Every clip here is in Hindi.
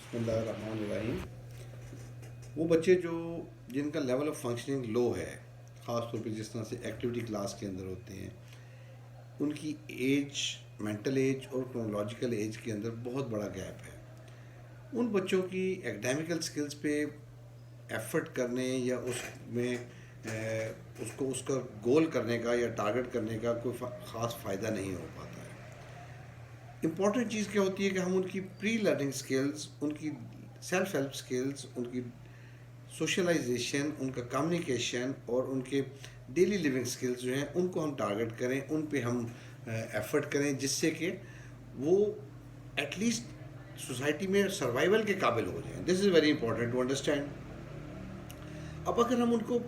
बिस्मिल्लाहिर्रहमानिर्रहीम। वो बच्चे जो जिनका लेवल ऑफ फंक्शनिंग लो है, ख़ास तौर पे जिस तरह से एक्टिविटी क्लास के अंदर होते हैं, उनकी एज, मेंटल एज और क्रोनोलॉजिकल एज के अंदर बहुत बड़ा गैप है। उन बच्चों की एकेडमिकल स्किल्स पे एफर्ट करने या उसको उसका गोल करने का या टारगेट करने का कोई ख़ास फ़ायदा नहीं हो पाता है। इम्पॉर्टेंट चीज़ क्या होती है कि हम उनकी प्री लर्निंग स्किल्स, उनकी सेल्फ हेल्प स्किल्स, उनकी सोशलाइजेशन, उनका कम्युनिकेशन और उनके डेली लिविंग स्किल्स जो हैं उनको हम टारगेट करें, उन पे हम एफर्ट करें, जिससे कि वो एटलीस्ट सोसाइटी में सर्वाइवल के काबिल हो जाएं। This is very important to understand. अब अगर हम उनको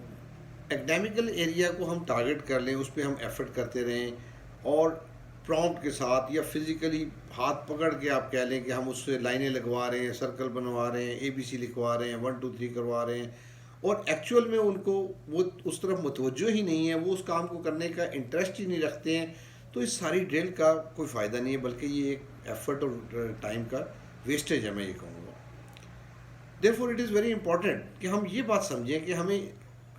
एकेडमिकल एरिया को हम टारगेट कर लें, उस पर हम एफर्ट करते रहें और प्रॉम्प्ट के साथ या फिज़िकली हाथ पकड़ के आप कह लें कि हम उससे लाइनें लगवा रहे हैं, सर्कल बनवा रहे हैं, ABC लिखवा रहे हैं, 1 2 3 करवा रहे हैं, और एक्चुअल में उनको वो उस तरफ मुतवज्जो ही नहीं है, वो उस काम को करने का इंटरेस्ट ही नहीं रखते हैं, तो इस सारी ड्रिल का कोई फ़ायदा नहीं है, बल्कि ये एक एफर्ट और टाइम का वेस्टेज है, मैं ये कहूँगा। Therefore it is very important कि हम ये बात समझें कि हमें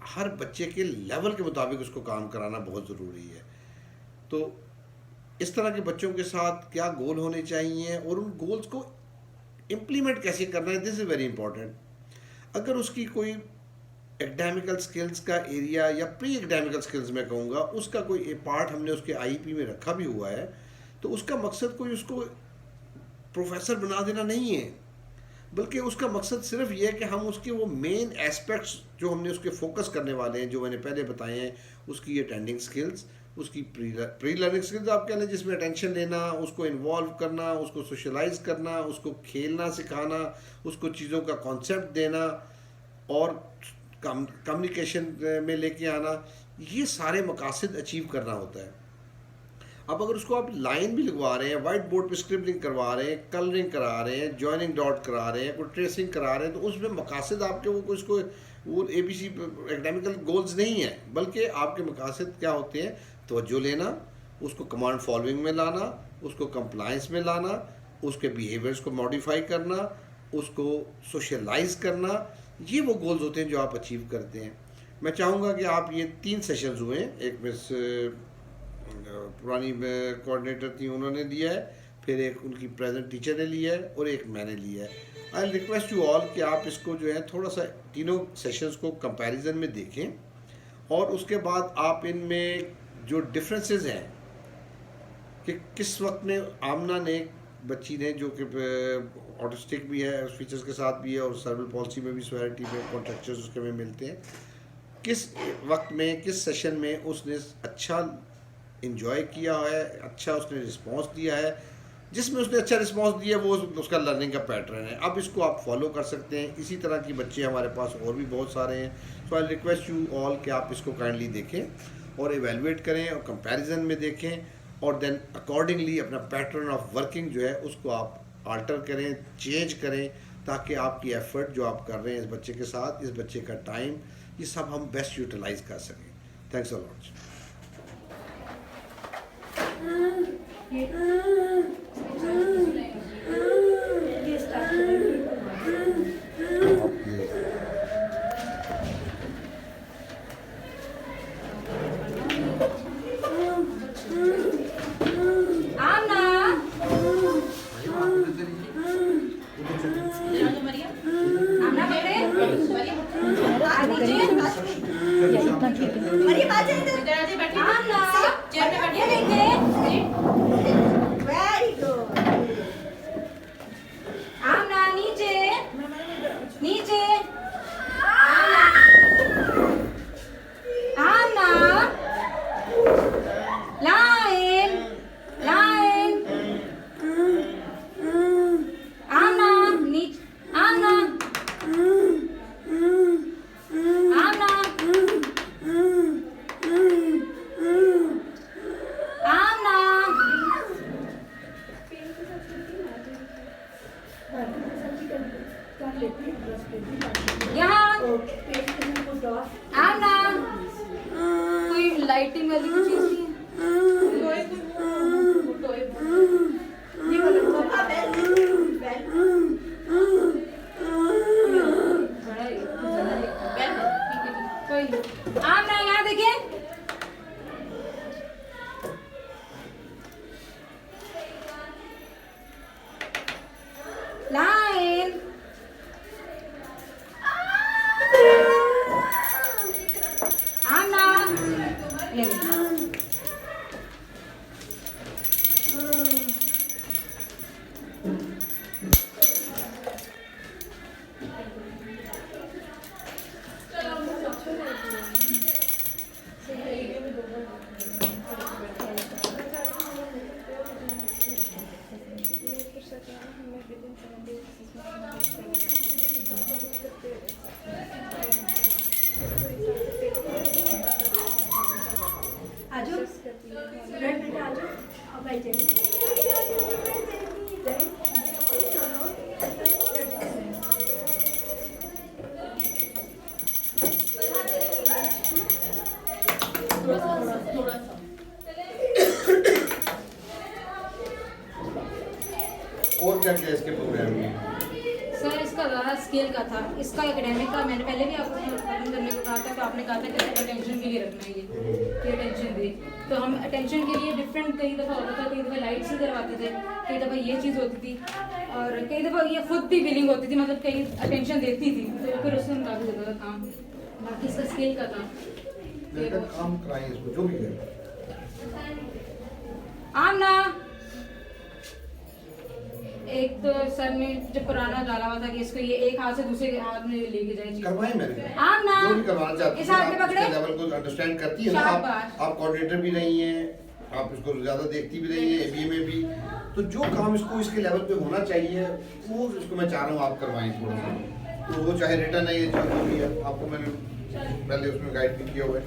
हर बच्चे के लेवल के मुताबिक उसको काम कराना बहुत ज़रूरी है। तो इस तरह के बच्चों के साथ क्या गोल होने चाहिए और उन गोल्स को इम्प्लीमेंट कैसे करना है, दिस इज़ वेरी इंपॉर्टेंट। अगर उसकी कोई एकेडमिकल स्किल्स का एरिया या प्री एकेडमिकल स्किल्स मैं कहूँगा, उसका कोई पार्ट हमने उसके IEP में रखा भी हुआ है, तो उसका मकसद कोई उसको प्रोफेसर बना देना नहीं है, बल्कि उसका मकसद सिर्फ ये है कि हम उसके वो मेन एस्पेक्ट्स जो हमने उसके फोकस करने वाले हैं, जो मैंने पहले बताए हैं, उसकी अटेंडिंग स्किल्स, उसकी प्री लर्निंग स्किल्स आप कह लें, जिसमें अटेंशन लेना, उसको इन्वॉल्व करना, उसको सोशलाइज करना, उसको खेलना सिखाना, उसको चीज़ों का कॉन्सेप्ट देना और कम्युनिकेशन में लेके आना, ये सारे मकासद अचीव करना होता है। अब अगर उसको आप लाइन भी लगवा रहे हैं, वाइट बोर्ड पे स्क्रिबलिंग करवा रहे हैं, कलरिंग करा रहे हैं, जॉइनिंग डॉट करा रहे हैं, कोई ट्रेसिंग करा रहे हैं, तो उसमें मकासद आपके वो ABC एकेडमिकल गोल्स नहीं है, बल्कि आपके मकासद क्या होते हैं? तवज्जो लेना, उसको कमांड फॉलोइंग में लाना, उसको कंप्लायंस में लाना, उसके बिहेवियर्स को मॉडिफाई करना, उसको सोशलाइज करना, ये वो गोल्स होते हैं जो आप अचीव करते हैं। मैं चाहूँगा कि आप ये 3 सेशंस हुए, एक मिस पुरानी कोऑर्डिनेटर थी उन्होंने लिया है, फिर एक उनकी प्रेजेंट टीचर ने लिया है और एक मैंने लिया है। आई रिक्वेस्ट यू ऑल कि आप इसको जो है थोड़ा सा तीनों सेशंस को कंपैरिजन में देखें और उसके बाद आप इनमें जो डिफरेंसेस हैं कि किस वक्त में आमना ने बच्ची ने, जो कि ऑटिस्टिक भी है, फीचर्स के साथ भी है और सर्वल पॉलिसी में भी सोसाइटी में कॉन्ट्रेक्चर्स उसके में मिलते हैं, किस वक्त में, किस सेशन में उसने अच्छा इंजॉय किया है, अच्छा उसने रिस्पांस दिया है, जिसमें उसने अच्छा रिस्पांस दिया वो उसका लर्निंग का पैटर्न है। अब इसको आप फॉलो कर सकते हैं। इसी तरह के बच्चे हमारे पास और भी बहुत सारे हैं। सो आई रिक्वेस्ट यू ऑल कि आप इसको काइंडली देखें और एवेलुएट करें और कंपैरिजन में देखें और देन अकॉर्डिंगली अपना पैटर्न ऑफ वर्किंग जो है उसको आप आल्टर करें, चेंज करें, ताकि आपकी एफर्ट जो आप कर रहे हैं इस बच्चे के साथ, इस बच्चे का टाइम, ये सब हम बेस्ट यूटिलाइज कर सकें। Thanks a lot. लाइटिंग वाली कुछ चीज नहीं है। लाइन आना ले आजो रेड बेटा आजो अब आई जाइए थोड़ा सा और क्या क्या इसके प्रोग्राम में? सर इसका ज़्यादा स्केल का था, इसका एकेडमिक का मैंने पहले भी आपको खत्म करने को कहा था, तो आपने कहा था कि अटेंशन के लिए रखना है ये अटेंशन दे। तो हम अटेंशन के लिए डिफरेंट कई दफ़ा होता था, कई दफ़ा लाइट से करवाते थे, कई दफ़ा ये चीज़ होती थी और कई दफ़ा ये खुद भी विलिंग होती थी, मतलब कई अटेंशन देती थी, तो फिर उससे हम काफ़ी ज़्यादा था काम। बाकी इसका स्केल का था। काम कराएं इसको जो भी है। आमना एक तो सर ने जब पुराना डाला हुआ था कि इसको ये एक हाथ से दूसरे हाथ में लेके जाए चीज़। करवाएं मैंने आमना जो भी करवाना चाहती इस हैं, हाथ में आप पकड़े इसके लेवल को अंडरस्टैंड करती है ना, शाबाश। आप कोऑर्डिनेटर भी रही हैं, आप इसको ज़्यादा देखती भी रही हैं एबीए में भी, तो जो काम इसको इसके लेवल पे होना चाहिए वो इसको मैं चाह रहा हूँ आप करवाएं थोड़ा सा। तो वो चाहे रिटर्न है या चाहे जो भी है, आपको मैंने पहले उसमें गाइड भी किया हुआ है।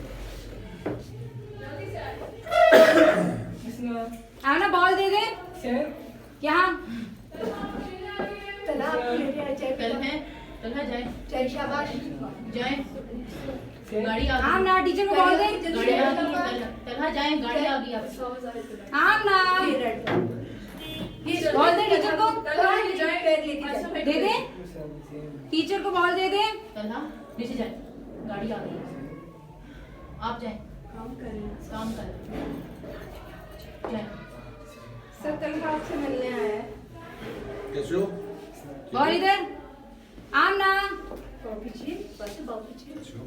आमना बॉल दे दे यहाँ तला कल है जाए चल शाबाश जाए गाड़ी आ आमना टीचर को बॉल दे गाड़ी आ गई तलहा जाए गाड़ी आ गई आप आमना बॉल दे टीचर को दे दे टीचर को बॉल दे दे तलहा नीचे जाए गाड़ी आ गई आप जाए काम काम कर जाए सर तलहा आपसे मिलने आया है कैसे हो? बॉल इधर आमना कॉफी चाहिए बस कॉफी चाहिए कैसे हो?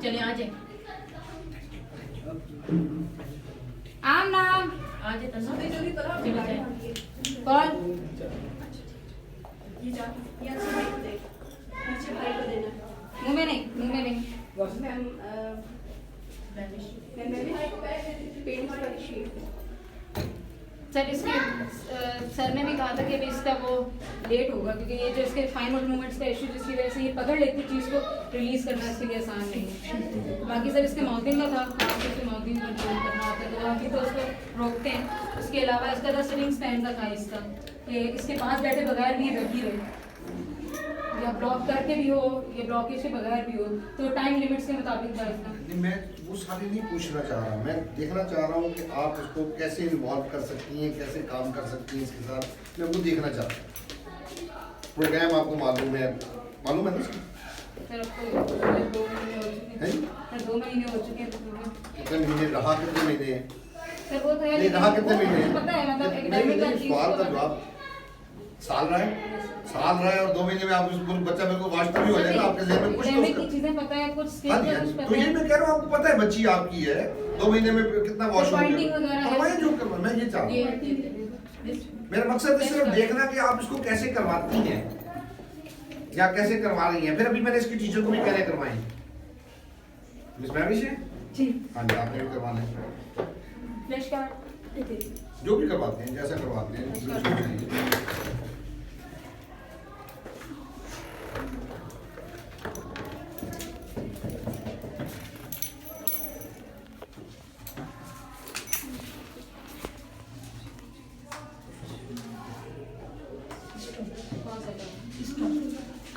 चले आ जाए आमना आ जाए तलहा चले जाए बॉल ये जा यहाँ से भाई को दे नीचे भाई को देना मुंह में नहीं मैम पेंट्स वाली शीट सर इसके सर ने भी कहा था कि अभी इसका वो लेट होगा क्योंकि ये जो इसके फाइनल मूवमेंट्स का इशू जिसकी वजह से ये पकड़ लेती चीज़ को रिलीज करना इसके लिए आसान नहीं है। बाकी सर इसके माउथिंग का था, आपको इसके माउथिंग कंट्रोल करना होता है तो अभी तो उसको रोकते हैं। उसके अलावा इसका था सिटिंग स्टैंड का था इसका कि इसके पास बैठे बगैर भी ये बैठी रहे या ब्लॉक करके भी हो या ब्लॉकेज के बगैर भी हो, तो टाइम लिमिट्स के मुताबिक था इसका। नहीं, मैं वो सारी नहीं पूछना चाह रहा, मैं देखना चाह रहा हूँ कि आप इसको कैसे इन्वॉल्व कर सकती हैं, कैसे काम कर सकती हैं इसके साथ, मैं वो देखना चाहता हूँ। प्रोग्राम आपको मालूम है ना इसका? सर आपको 2 महीने हो चुके हैं? हैं, 2 महीने हो चुके हैं तो कितने महीने रहा, कितने महीने हैं? सर वो तो है नहीं रहा कितने महीने हैं? पता है मतलब नहीं, एकेडमिक का नहीं, चीज़ सवाल को का जवाब साल रहा है और 2 महीने में आप उस बच्चा मेरे को वास्तव भी हो जाएगा आपके ज़हन में कुछ तो एकेडमिक की उसका। चीजें पता है, कुछ स्किल हाँ जी, का हाँ कुछ जी। पता तो ये है। मैं कह रहा हूँ आपको पता है बच्ची आपकी है 2 महीने में कितना वॉश हो Pointing वगैरह है। करवाएं जो करवाएं, मैं ये चाह रहा हूँ। मेरा मकसद है सिर्फ देखना कि आप इसको कैसे करवाती हैं या कैसे करवा रही हैं। फिर अभी मैंने इसकी टीचर को भी कहने करवाएं मिस मैविश है जी हाँ जी, आपने भी करवाना है फ्लैश कार्ड जो भी करवाते हैं जैसा करवाते हैं जो चाहिए।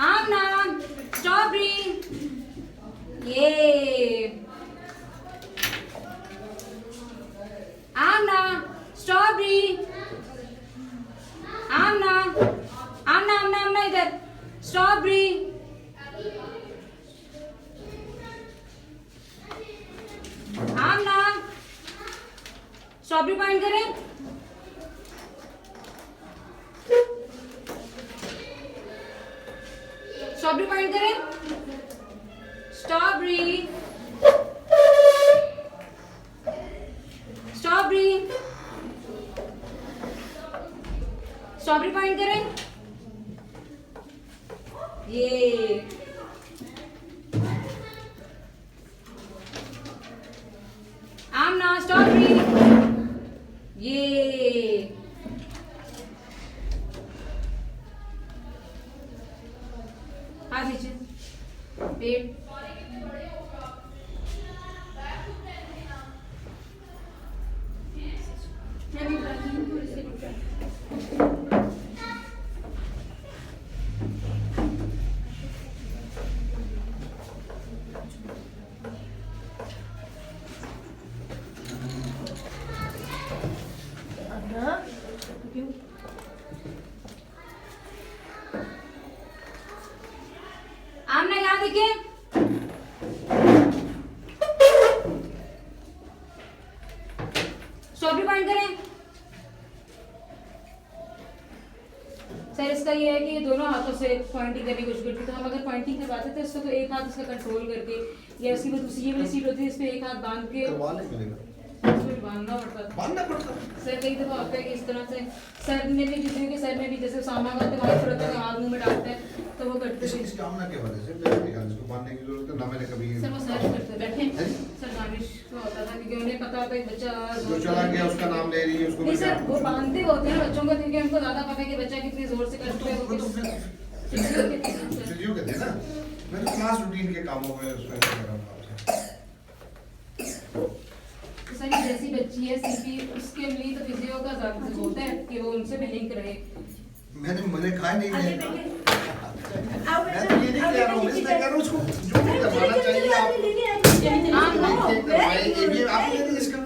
आमना स्ट्रॉबेरी ये आमना स्ट्रॉबेरी आमना आमना आमना आमना इधर स्ट्रॉबेरी आमना स्ट्रॉबेरी पॉइंट करें स्ट्रॉबेरी पॉइंट करें, स्ट्रॉबेरी, स्ट्रॉबेरी, स्ट्रॉबेरी पॉइंट करें, ये आमना स्ट्रॉबेरी, ये हाथ नीचे, पेट, मैं भी करती हूँ थोड़ी सी रुक जा। आमना यहाँ देखिए, स्ट्रॉबेरी पॉइंट करें। सर इसका ये है कि ये दोनों हाथों से पॉइंटिंग करने की कोशिश करती है, तो हम अगर पॉइंटिंग करवाते थे इसको तो एक हाथ इसका कंट्रोल करके, या इसकी दूसरी ये वाली सीट होती है इस पे एक हाथ बांध के करवा ले मिलेगा, इसमें बांधना पड़ता था। बांधना पड़ता। सर कई दफा होता है कि इस तरह से सर में भी जितने के सर में भी जैसे सामा का तो वहाँ थोड़ा हाथ मुंह में डालते हैं तो वो करते थे। इस कामना के वजह से मैंने देखा इसको बांधने की जरूरत है ना, मैंने कभी सर वो सर करते बैठे सर दानिश का होता था क्योंकि उन्हें पता होता है कि बच्चा जो चला गया उसका नाम ले रही है उसको नहीं मैं सर वो बांधते होते हैं बच्चों को क्योंकि उनको ज्यादा पता है कि बच्चा कितनी जोर से करता है वो किस फिजियो कहते हैं ना, मैं तो क्लास रूटीन के कामों में उसमें कर रहा हूँ आपसे। तो सर ये जैसी बच्ची है सीपी उसके लिए तो फिजियो का ज्यादा होता है कि वो उनसे भी लिंक रहे। मैंने कहा नहीं आगे है, बैठे। आओ मैं तो ये नहीं कह रहा हूँ, मैं कह रहा हूँ उसको जो भी करवाना चाहिए आप ये भी आप ले लीजिए इसका,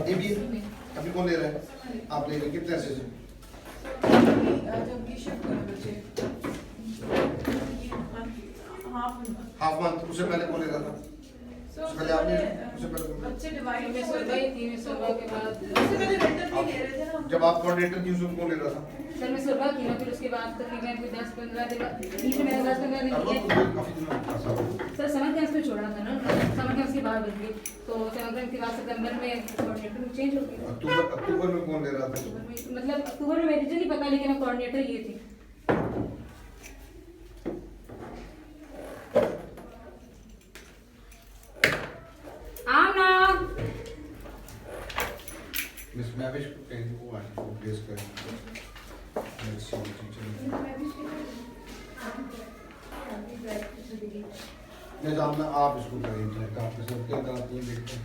ये भी अभी कौन ले रहा है, आप ले लीजिए कितने से हाफ मंथ, उससे पहले कौन ले रहा था, उससे पहले आपने, उससे पहले अच्छे डिवाइड मैं सुबह ही थी, मैं सुबह के बाद उससे पहले वेंडर नहीं ले रहे थे ना। जब आप कोऑर्डिनेटर थी उसको कौन ले रहा था? सर मैं सुबह की ना फिर उसके बाद तकरीबन कोई 10-15 दिन बीच में 10-15 दिन अब किए। तो काफी दिनों का था। सर समर कैंप में छोड़ा था ना, समर कैंप के बाद बदली तो समर कैंप के बाद सितंबर में कोऑर्डिनेटर चेंज हो गया। अक्टूबर में कौन ले रहा था? मतलब अक्टूबर में मेरी नहीं पता लेकिन कोऑर्डिनेटर ये थी। आमना मिस मैविश को कहीं वो आज को प्लेस करेंगे। लेट्स सी नहीं जानना, आप इसको करेंगे आप इसको क्या कराती हैं देखते हैं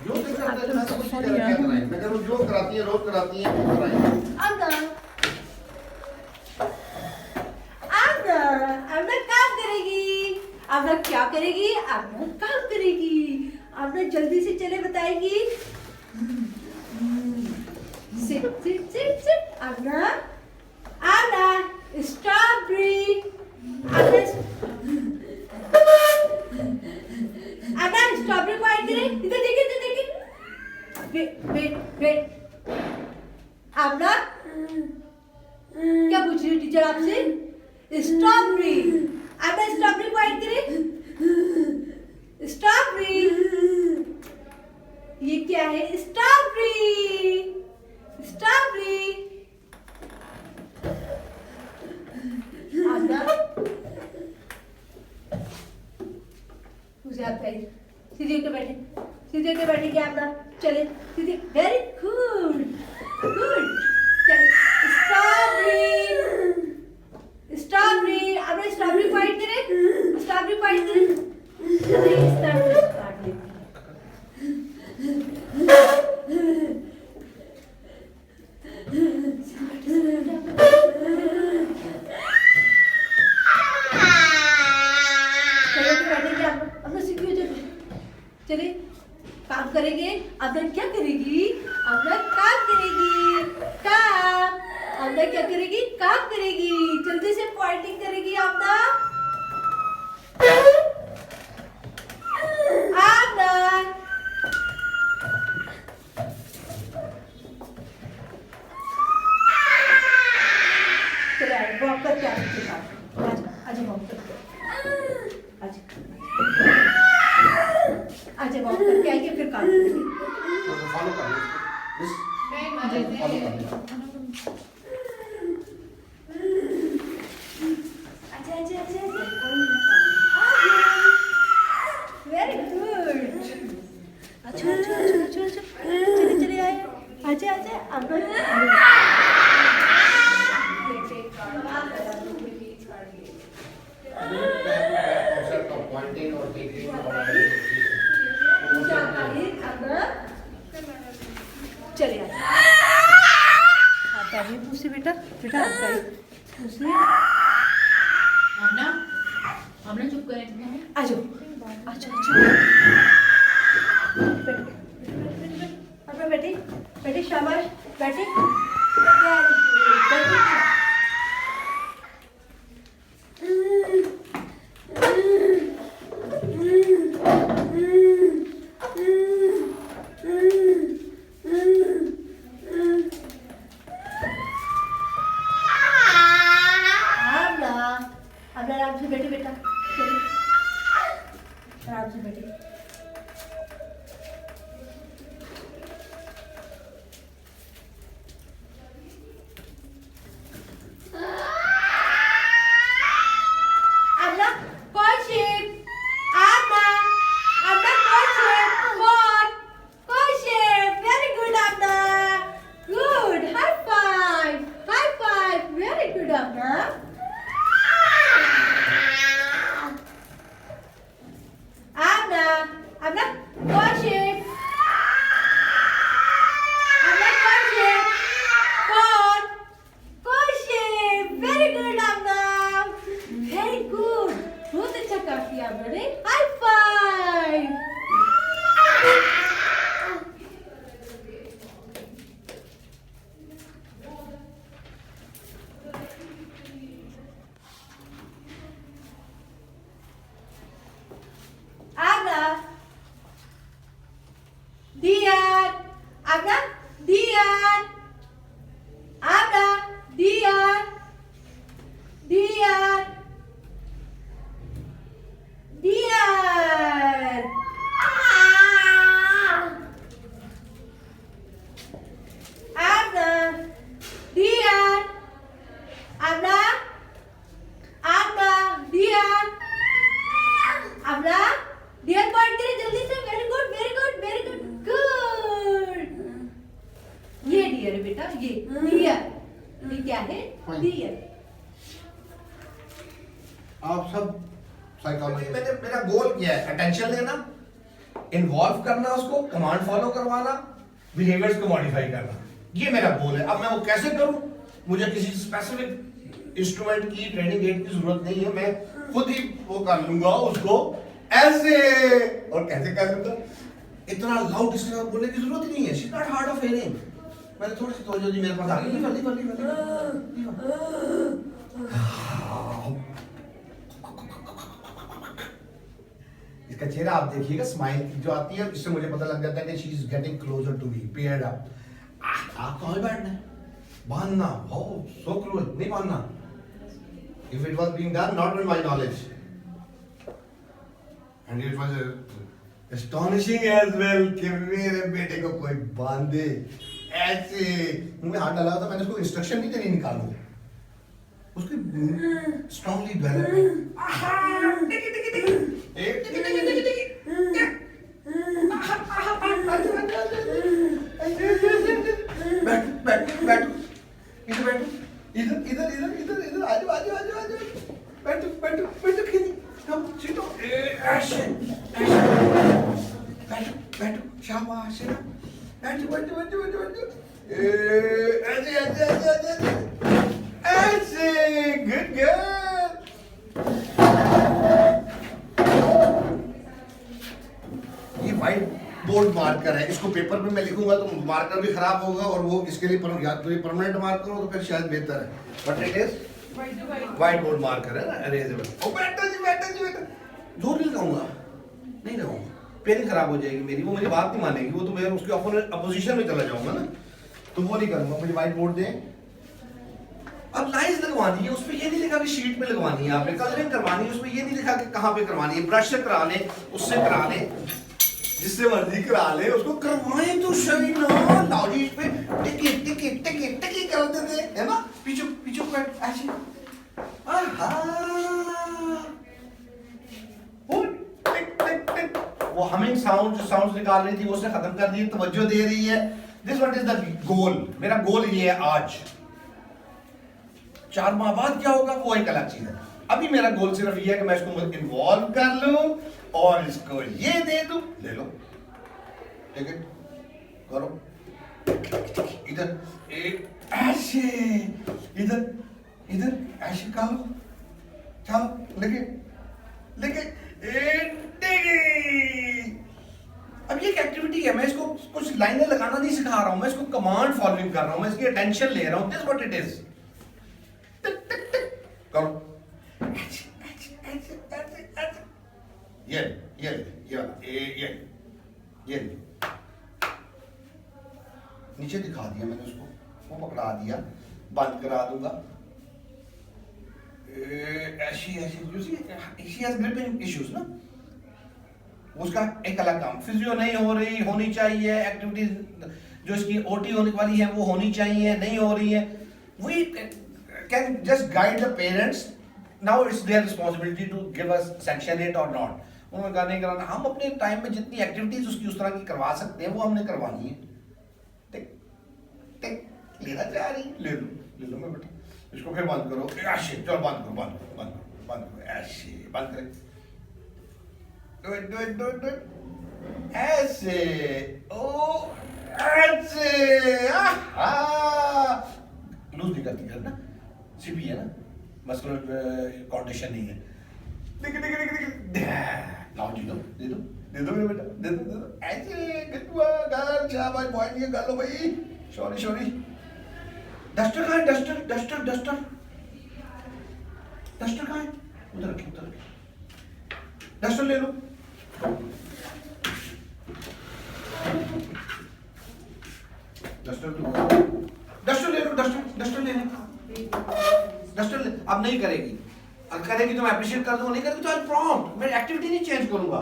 जो कराते हैं सब कुछ क्या कराएं, मैं कह रहा हूं जो कराती है रोज कराती है वो कराएं। अब काम करेगी, अब क्या करेगी, अब काम करेगी, अब जल्दी से चले बताएगी। सिट सिट सिट सिट, आना आना स्ट्रॉबेरी, आना स्ट्रॉबेरी को ऐड करें, इधर देखिए वेट वेट वेट, आना क्या पूछ रही है टीचर आपसे? स्ट्रॉबेरी, आना स्ट्रॉबेरी को ऐड करें, स्ट्रॉबेरी, ये क्या है? स्ट्रॉबेरी स्ट्रॉबेरी, आना मुझे आता है, सीधे होकर बैठे, सीधे होकर बैठे क्या आपका? चले सीधे, वेरी गुड गुड, चले स्ट्रॉबेरी स्ट्रॉबेरी, आपने स्ट्रॉबेरी फाइट करें, स्ट्रॉबेरी फाइट करें, चलिए इस तरफ से काट लेते चलिए काम करेंगे। अब क्या करेगी? अब काम करेगी, काम। अब क्या करेगी? काम करेगी, जल्दी से पॉइंटिंग करेगी। आमना आमना चलो वॉक करके आगे आजा वॉक कर, आजा आजा वॉक करके आएंगे फिर काम करेंगे। फॉलो कर लो मिस, फॉलो कर लो। आजा आजा आजा वेरी गुड। अच्छा अच्छा अच्छा अच्छा अच्छा चले चले आए, आजा आजा अब चले आए। हाथ डालिए मुँह से बेटा, बेटा हाथ डालिए मुँह से। आपने चुप करें। आ जाओ आ जाओ आ जाओ। बैठो बैठे बैठे, शाबाश बैठे। आराम से बैठे बेटा, आराम से बैठे। आप सब साइकोलॉजी मैंने मेरा गोल क्या है? अटेंशन लेना, इन्वॉल्व करना, उसको कमांड फॉलो करवाना, बिहेवियर्स को मॉडिफाई करना, ये मेरा गोल है। अब मैं वो कैसे करूं? मुझे किसी स्पेसिफिक इंस्ट्रूमेंट की, ट्रेनिंग एड की जरूरत नहीं है। मैं खुद ही वो कर लूंगा उसको ऐसे। और कैसे कर लूंगा? इतना लाउड इसके साथ बोलने की जरूरत ही नहीं है। She not hard of hearing. मैंने थोड़ी सी तवज्जो दी, मेरे पास आ गई। इसका चेहरा आप देखिएगा, स्माइल जो आती है, इससे मुझे पता लग जाता है कि she is getting closer to me. Paired up. आप कहाँ बैठना है? बांधना, ओह सो क्लोज, नहीं बांधना। If it was being done not with my knowledge and it was astonishing as well कि मेरे बेटे को कोई बांधे ऐसे। मुंह में हाथ डाला था, मैंने उसको इंस्ट्रक्शन दी थी नहीं निकालो, उसकी स्ट्रांगली डेवलपमेंट। Good girl. ये व्हाइट बोर्ड मार्कर है, इसको पेपर पे मैं लिखूंगा तो मार्कर भी खराब होगा, और वो इसके लिए या तो ये परमानेंट मार्कर हो तो फिर शायद बेहतर है। But it is white board marker है ना, अरेजेबल। ओ बेटा जी, बेटा जी, बेटा जोर नहीं लगाऊंगा, नहीं लगाऊंगा, पेन खराब हो जाएगी मेरी। वो मेरी बात नहीं मानेगी, वो तो मैं उसके अपोजिशन में चला जाऊंगा ना, तो वो नहीं करूंगा। मुझे व्हाइट बोर्ड दें। अब लाइंस लगवानी है, उस पर ये नहीं लिखा कि शीट पे लगवानी है, आपने कलरिंग करवानी है, उस पर ये नहीं लिखा कि कहाँ पे करवानी है, ब्रश से करा लें, उससे करा लें, जिससे मर्जी करा ले, उसको करवाएं तो सही ना। लाओ जी इस पे टिकी टिकी टिकी टिकी कर देते हैं, है ना, पीछे पीछे कट ऐसे, आहा वो टिक टिक टिक, वो हमिंग साउंड जो साउंड्स निकाल रही थी वो उसने खत्म कर दी, तवज्जो दे रही है। This what is the goal, मेरा गोल ये है आज। 4 माह बाद क्या होगा वो एक अलग चीज है। अभी मेरा गोल सिर्फ ये है कि मैं इसको इन्वॉल्व कर लूं और इसको ये दे दूं, ले लो टिकट करो, इधर एक ऐसे, इधर इधर ऐसे करो, चलो लेके लेके अब ये एक एक्टिविटी है, मैं इसको कुछ लाइनें लगाना नहीं सिखा रहा हूं, मैं इसको कमांड फॉलोइंग कर रहा हूं, मैं इसकी अटेंशन ले रहा हूं। दिस व्हाट इट इज, करो ये ये ये नीचे दिखा दिया मैंने उसको, वो पकड़ा दिया, बंद करा दूंगा ऐसी ऐसी, शी हैज ग्रिपिंग इश्यूज ना, उसका एक अलग काम। फिजियो नहीं हो रही, होनी चाहिए, एक्टिविटीज जो इसकी ओटी होने वाली है वो होनी चाहिए, नहीं हो रही है, we can just guide the parents, now it's their responsibility to give us sanction it और नॉट। उन्होंने कहा नहीं कराना, हम अपने टाइम में जितनी एक्टिविटीज उसकी उस तरह की करवा सकते हैं वो हमने करवानी है। टिक टिक लेना चाह रही, ले लो मैं बेटा, इसको फिर बंद करो, ऐसे चलो बंद करो बंद करो बंद करो बंद करो, ऐसे बंद करें, do it ऐसे, ओ ऐसे, लूज नहीं करती है ना, सीपी है ना, मस्कुलर कॉन्डिशन नहीं है। लाओ जी, दे दो मेरे बेटा, दे दो ऐसे, गटुआ गाल शाबाश बॉय, नहीं गालो भाई, सॉरी। डस्टर कहाँ है, डस्टर कहाँ है, उधर रखिए, डस्टर ले लो, डस्टर ले लो, डस्टर ले। अब नहीं करेगी, अगर करेगी तो मैं अप्रिशिएट कर दूंगा, नहीं करेगी तो आज प्रॉम्प्ट, मैं एक्टिविटी नहीं चेंज करूंगा।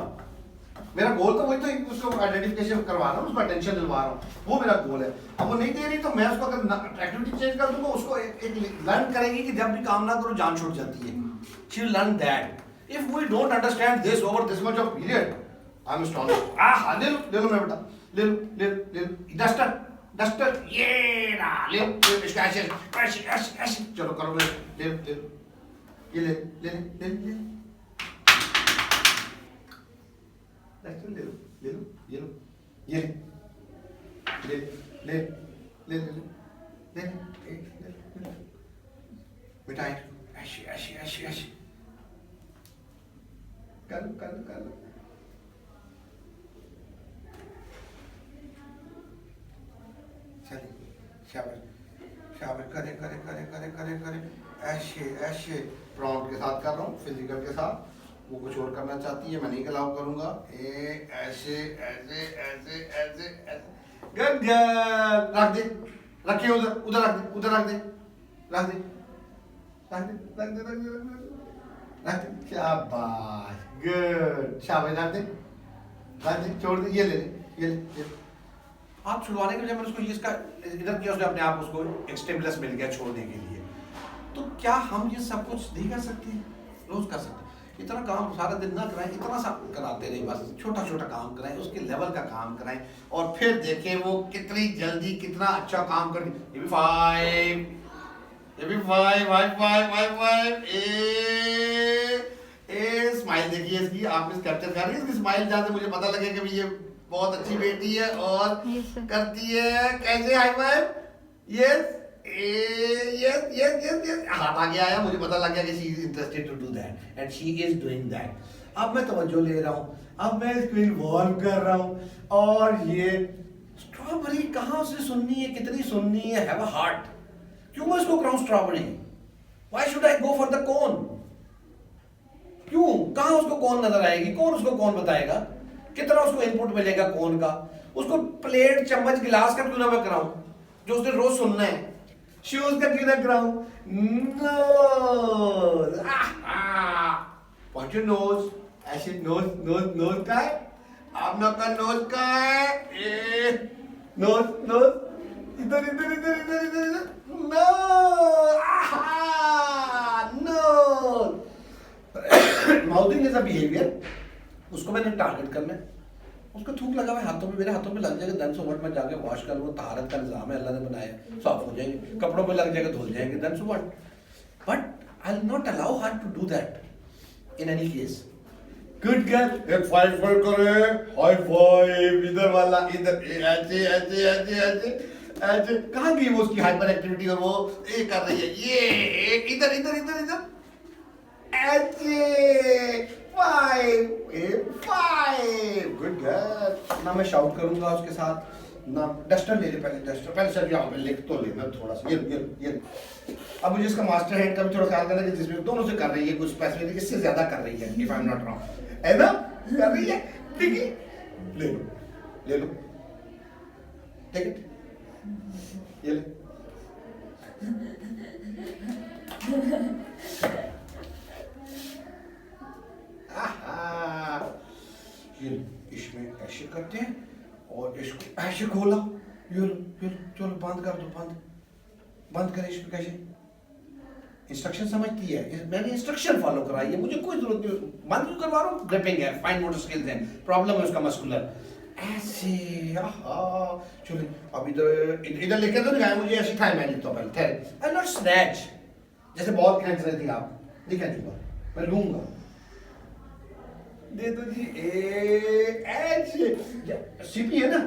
मेरा गोल तो वही तो उसको आइडेंटिफिकेशन करवा रहा हूँ, उसको अटेंशन दिलवा रहा हूँ, वो मेरा गोल है। अब वो नहीं दे रही तो मैं उसको अगर एक्टिविटी चेंज कर दूंगा, उसको एक लर्न करेगी कि जब भी काम ना करो जान छूट जाती है। She will learn that. If we don't understand this over this much of period, I'm astonished. ले लो मेरा बेटा, ले लो, डस्टर ये ना, ले इसका ऐसे, चलो करो, ले ये ले डस्टर ले लो, ये ले बेटा, ऐसे कर चलिए, शाबाश करे ऐसे प्रॉम्प्ट के साथ कर रहा हूँ, फिजिकल के साथ। वो कुछ और करना चाहती है, मैं नहीं अलाउ करूंगा। ऐसे गुड गर्ल, रख दे, रखिए उधर रख दे, शाबाश, गुड, शाबाश, रख दे, छोड़ दे, ये ले। आप छुड़वाने के बजाय मैंने उसको इसका इधर किया, उसने अपने आप उसको एक स्टिमुलस मिल गया छोड़ने के लिए। तो क्या हम ये सब कुछ नहीं कर सकते, रोज कर सकते? इतना काम सारा दिन ना कराएं, इतना सा कराते रहे, बस छोटा काम कराएं, उसके लेवल का काम कराएं, और फिर देखें वो कितनी जल्दी कितना अच्छा काम कर। ये भी 5 स्माइल देखिए इसकी, आप इस कैप्चर कर रही है इसकी स्माइल, जहाँ से मुझे पता लगे कि ये बहुत अच्छी बेटी है और करती है कैसे हाई फाइव। यस, हाथ आगे आया, मुझे पता लग गया कि she is interested to do that and she is doing that. अब मैं तवज्जो ले रहा हूँ, अब मैं इसको इन्वॉल्व कर रहा हूँ, और ये स्ट्रॉबेरी कहाँ से सुननी है, कितनी सुननी है, हैव अ हार्ट। क्यों मैं इसको कराऊं strawberry? Why should I go for the cone? क्यों, कहाँ उसको कौन नजर आएगी, कौन उसको कौन बताएगा, कितना उसको इनपुट मिलेगा कौन का? उसको प्लेट चम्मच गिलास का क्यों ना मैं कराऊं, जो उसने रोज सुनना है। शूज का क्यों ना कराऊं? नोज, पॉइंट योर नोज, ऐसे नोज नोज नोज का है, आप लोग का नोज का है, नोज नोज, इधर इधर इधर इधर इधर, nose, nose. Mouthing is a behaviour, उसको मैंने टारगेट करना है। उसको थूक लगा हुआ हाथों में, मेरे हाथों में लग जाएगा, देन सो व्हाट, मैं जाके वॉश कर लूँ, तहारत का निजाम है, अल्लाह ने बनाया, साफ हो जाएंगे, कपड़ों में लग जाएगा, धुल जाएंगे, then so what. But I will not allow her to do that in any case. Good girl, एक फाइव करे, हाई फाइव, इधर वाला इधर, ऐसे ऐसे ऐसे ऐसे ऐसे। कहाँ गई वो उसकी हाइपर एक्टिविटी, और वो ये कर रही है, ये इधर इधर इधर इधर, ऐसे फाइव, गुड गर्ल। ना मैं शाउट करूंगा उसके साथ, ना डस्टर ले ले, पहले डस्टर, पहले सर यहाँ पे लिख तो लेना थोड़ा सा, ये। अब मुझे इसका मास्टर हैंड का भी थोड़ा ख्याल करना है कि जिसमें दोनों से कर रही है, कुछ स्पेसिफिक इससे ज्यादा कर रही है, if I am not wrong, है ना? कर रही है, ठीक है, ले लो टेक इट, ये ले। ये इसमें ऐसे करते हैं और इसको ऐसे खोला, ये लो, चलो बंद कर दो, बंद करें। इसमें कैसे इंस्ट्रक्शन समझती है, मैंने इंस्ट्रक्शन फॉलो कराई है, मुझे कोई जरूरत नहीं, बंद क्यों करवा रहा हूँ? ग्रिपिंग है, फाइन मोटर स्किल्स है, प्रॉब्लम है उसका मस्कुलर, ऐसे। चलो अब इधर लेके तो नहीं, मुझे ऐसे टाइम है, लिखता हूँ पहले, आई नॉट स्नैच, जैसे बॉल खींच रहे थे आप, दिखा नहीं हुआ, मैं लूंगा, दे दो जी, ऐसे। सीपी है ना,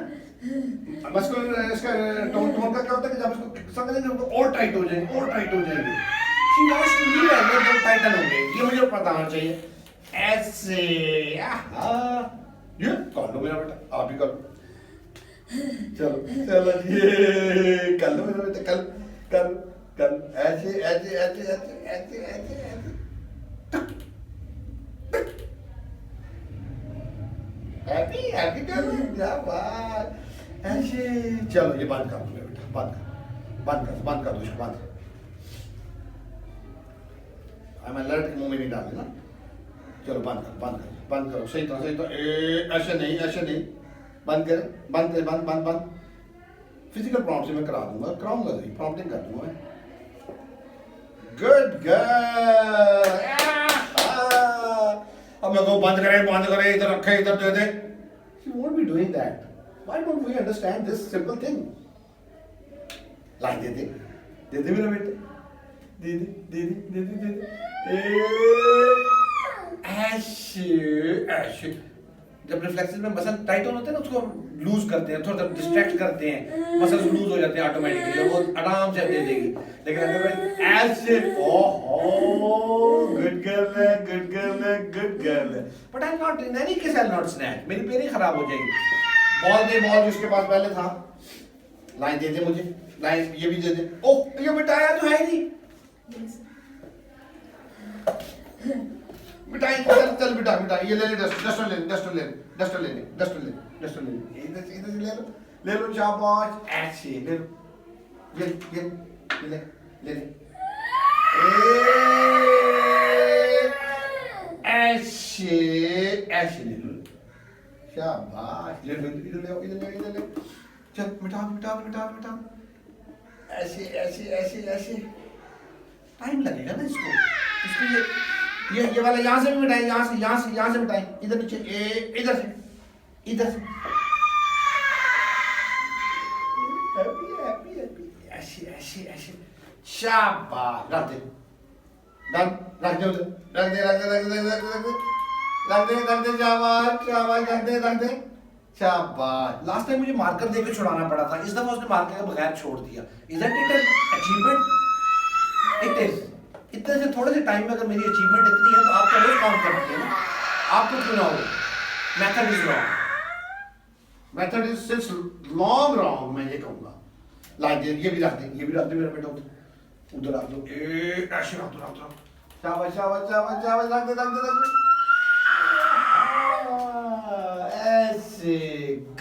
मस्कुलर इसका टोन का क्या होता है कि जब इसको समझेंगे तो और टाइट हो जाएंगे, she wants to leave and जब टाइटन होंगे, ये मुझे पता होना चाहिए, ऐसे। ये कर लो मेरा बेटा, आप भी कर लो, चलो ये कर लो मेरा बेटा, कर ऐसे ऐसे ऐसे ऐसे ऐसे ऐसे ऐसे, हैप्पी कर लो, क्या बात, ऐसे। चलो ये बंद कर दो मेरा बेटा, बंद कर दो इसको, मैं अलर्ट के मुंह में नहीं डालना, चलो बंद करो, सही तरह, ऐसे नहीं, बंद फिजिकल प्रॉम्प्ट से मैं कराऊंगा सही, प्रॉम्प्टिंग कर दूंगा मैं। गुड गर्ल, अब मैं कहूँ बंद करे, इधर रखे, इधर दे दे, she won't be doing that. Why don't we understand this simple thing? लाइन दे दे मेरा बेटा, दे दे, ऐसे। जब रिफ्लेक्सेस में मसल टाइट होते हैं ना, उसको लूज करते हैं, थोड़ा डिस्ट्रैक्ट करते हैं, मसल्स लूज हो जाते हैं ऑटोमेटिकली, और वो आराम से दे देगी। लेकिन अगर ऐसे, ओहो, गुड गर्ल है, but I not, in any case I not snatch, मेरी पेड़ ही खराब हो जाएगी। बॉल जिसके पास पहले था, लाइन दे दे मुझे, लाइन ये भी दे दे। ओह, ये मिटाया तो है नहीं, मिटाई, चल बिटा, ये ले, डस्टर ले, इधर से ले लो, शाबाश, ऐसे ले लो, ये ले, ऐसे ले लो, शाबाश, ले लो, इधर ले, चल मिटा, ऐसे। टाइम लगेगा ना इसको ये वाला यहाँ से भी मिटाएं, यहाँ से मिटाएं, इधर नीचे, इधर से, ऐसे, शाबाश, रख दे, शाबाश। लास्ट टाइम मुझे मार्कर देकर छुड़ाना पड़ा था, इस दफा उसने मार्कर के बगैर छोड़ दिया। Isn't it an achievement? It is. इतने से थोड़े से टाइम में अगर मेरी अचीवमेंट इतनी है तो आप तो रोज काम कर सकते हैं ना, आपको क्यों ना हो? Method is wrong, method is since long wrong, मैं ये कहूँगा। लाइक ये भी रख दे मेरा बेटा, उधर रख दो, ऐसे रख दो, शाबाश, रख दे, ऐसे,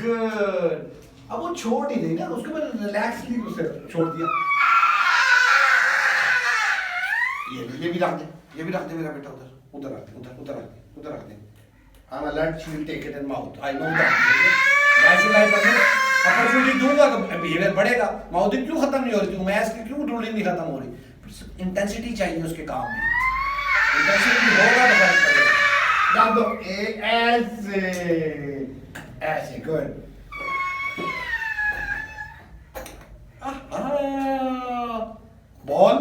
गुड। अब वो छोड़ ही नहीं ना, उसको मैंने रिलैक्सली उसे छोड़ दिया। ये भी रख दे, ये भी रख दे मेरा बेटा उधर, उधर रख दे, उधर रख दे, उधर रख दे। I'm alert, she will take it in mouth. I know that. Why should I permit? Opportunity दूंगा तो behavior बढ़ेगा। माउथ क्यों खत्म नहीं हो रही थी? मैं इसकी क्यों रूलिंग नहीं खत्म हो रही? इंटेंसिटी चाहिए उसके काम में। इंटेंसिटी होगा तो फर्क पड़ेगा। डाल दो ऐसे, ऐसे गुड। बॉल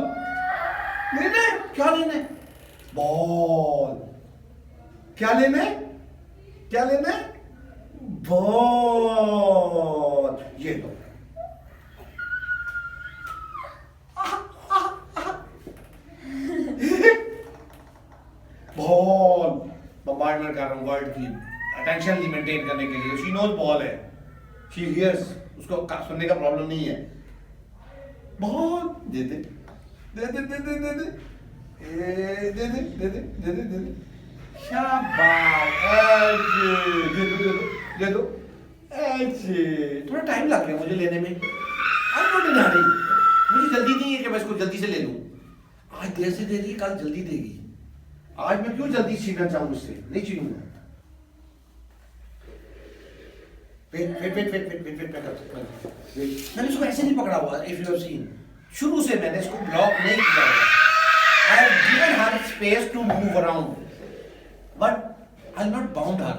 लेने, क्या लेने? बॉल। क्या लेने? क्या लेने? बॉल। ये लो। बॉल बम्बार्डमेंट कर रहा हूँ वर्ड की अटेंशन मेंटेन करने के लिए। शी नोज बॉल है, शी हियर्स, उसको सुनने का प्रॉब्लम नहीं है। बॉल दे दे दे दे दे दे दे दे दे दे दे दे दे दे दे शाबाश, ऐसे दे दो दे दो दे दो ऐसे। थोड़ा टाइम लग गया मुझे लेने में। आई नॉट इन हरी, मुझे जल्दी नहीं है कि मैं इसको जल्दी से ले लूं। आज देर से दे रही है, कल जल्दी देगी। आज मैं क्यों जल्दी छीनना चाहूं इससे? नहीं छीनूंगा। Wait wait wait wait wait wait wait wait, मैंने इसको ऐसे नहीं पकड़ा हुआ। इफ यू हैव सीन, शुरू से मैंने इसको ब्लॉक नहीं किया हुआ। I have given her space to move around, but I have not bound her.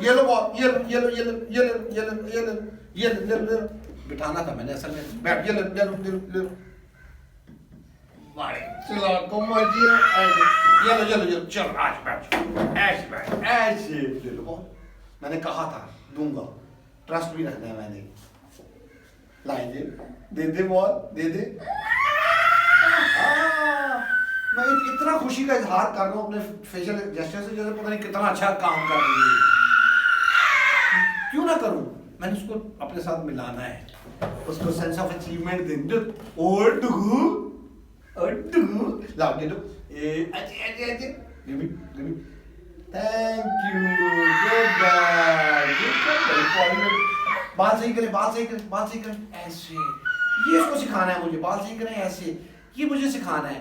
ये लो बॉल, ये लो ये लो ये लो ये लो ये लो ये लो ये लो। बिठाना था मैंने असल में। बैठ, ये लो ये लो ये लो। चलो como ये लो चल आज बैठ, ऐसे बैठ, ऐसे ले लो बॉल। मैंने कहा था दूंगा, ट्रस्ट भी रखना है मैंने। लाइन दे दे बॉल दे दे। मैं इतना खुशी का इजहार कर रहा हूँ अपने फेशियल जेस्चर से, जैसे पता नहीं कितना अच्छा काम कर रही है। क्यों ना करूं? मैंने उसको अपने साथ मिलाना है, उसको सेंस ऑफ अचीवमेंट देना। और डुगू लाओ दे दो। ऐसे give me thank you, goodbye. बाल सही करें, बाल सही करें, बाल सही करें, ऐसे। ये इसको सिखाना है मुझे, बाल सही करें ऐसे, ये मुझे सिखाना है।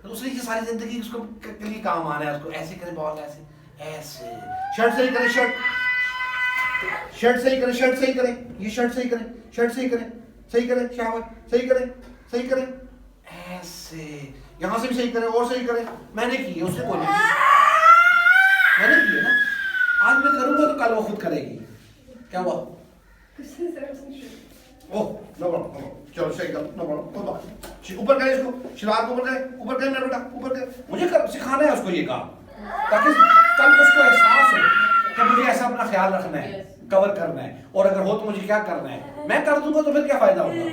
तो उसने ये सारी जिंदगी उसको के लिए काम आना है। उसको ऐसे करें बॉल, ऐसे ऐसे। शर्ट सही करें, शर्ट सही करें, शर्ट सही करें, ये शर्ट सही करें, शर्ट सही करें, सही करें, शाबाश, सही करें, सही करें, ऐसे। यहां से भी सही करें और सही करें। मैंने की है, उसने बोली मैंने की है ना। आज मैं करूंगा तो कल वो खुद करेगी। क्या हुआ? ओह नो प्रॉब्लम, चलो सही कर, नो प्रॉब्लम। ऊपर करें इसको, शराब को ऊपर करें, ऊपर करें मेरा बेटा, ऊपर करें। मुझे सिखाना है उसको ये काम, ताकि कल उसको एहसास हो कि मुझे ऐसा अपना ख्याल रखना है, कवर करना है, और अगर हो तो मुझे क्या करना है। मैं कर दूंगा तो फिर क्या फायदा होगा?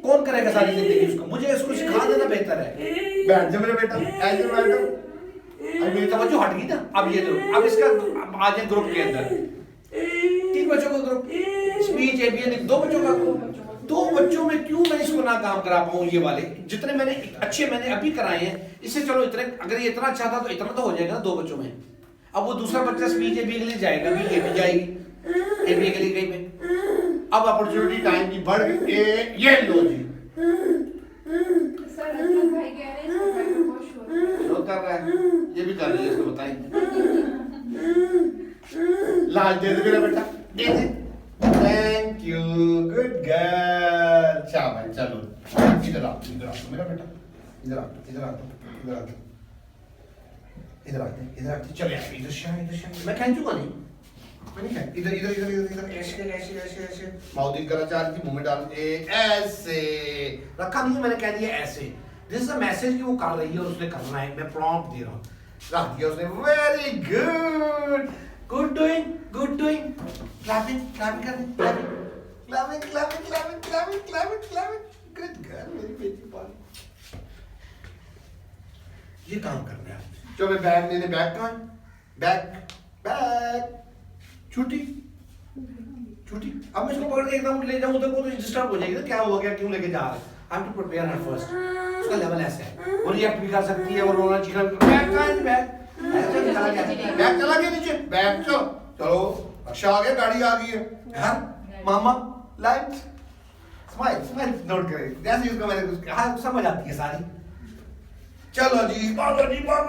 कौन करेगा सारी जिंदगी उसको? मुझे इसको सिखा देना बेहतर है। बैठ जा मेरा बेटा, ऐसे बैठो। अब मेरी तवज्जो हट गई ना। अब ये दो, अब इसका आ जाए ग्रुप के अंदर। 3 बच्चों का ग्रुप, स्पीच एबीएन 2 बच्चों का ग्रुप। 2 बच्चों में क्यों मैं इसको ना काम करा पाऊं? ये वाले जितने मैंने अच्छे मैंने अभी कराए हैं, इससे चलो इतने, अगर ये इतना अच्छा था तो इतना तो हो जाएगा ना 2 बच्चों में। अब वो दूसरा बच्चा स्पीच एबीएन के लिए जाएगा, भी ये भी जाएगी एबीएन के लिए कहीं पे। अब अपॉर्चुनिटी टाइम की बढ़ गई। ये लो जी सर, अजमल भाई कह रहे हैं इसको भाई को बहुत शोर जो कर रहा है, ये भी कर रही है, इसको बताइए। लाल दे दे मेरा बेटा, दे दे। Thank you, good girl. शाबाश, चलो इधर आओ, इधर आओ मेरा बेटा, इधर आओ, इधर आओ, इधर आओ, इधर आते, इधर आते। चले इधर शायद, इधर शायद मैं खींचूंगा नहीं, मैं नहीं खींच। इधर इधर इधर इधर ऐसे ऐसे ऐसे ऐसे। माउथ इन करा, चार की मुंह में डाल, ऐसे रखा नहीं, मैंने कह दिया ऐसे। दिस इज अ मैसेज कि वो कर रही है और उसने करना है। मैं प्रॉम्प्ट दे रहा हूँ, रख दिया उसने। Very good, good doing, good doing. Clapping clapping कर, clapping clapping clapping clapping clapping clapping clapping. Good girl, मेरी बेटी पाल। ये काम करना है। चलो बैग लेने, बैग कहाँ? बैग बैग छुट्टी छुट्टी। अब मैं इसको पकड़ के एकदम ले जाऊं उधर को तो डिस्टर्ब हो जाएगी ना। क्या हुआ, क्या क्यों लेके जा रहा है? I have to prepare her first. उसका लेवल ऐसा है, वो रिएक्ट भी कर सकती है और रोना चीखना। बैग कहाँ है? बैग ऐसे चला गया, बैग चला गया नीचे। बैग चलो चलो, अच्छा आ गया, गाड़ी आ गई है। घर मामा लाइट स्माइल स्माइल नोट करें, जैसे उसको मैंने कुछ कहा समझ आती है सारी। चलो जी भागो जी भागो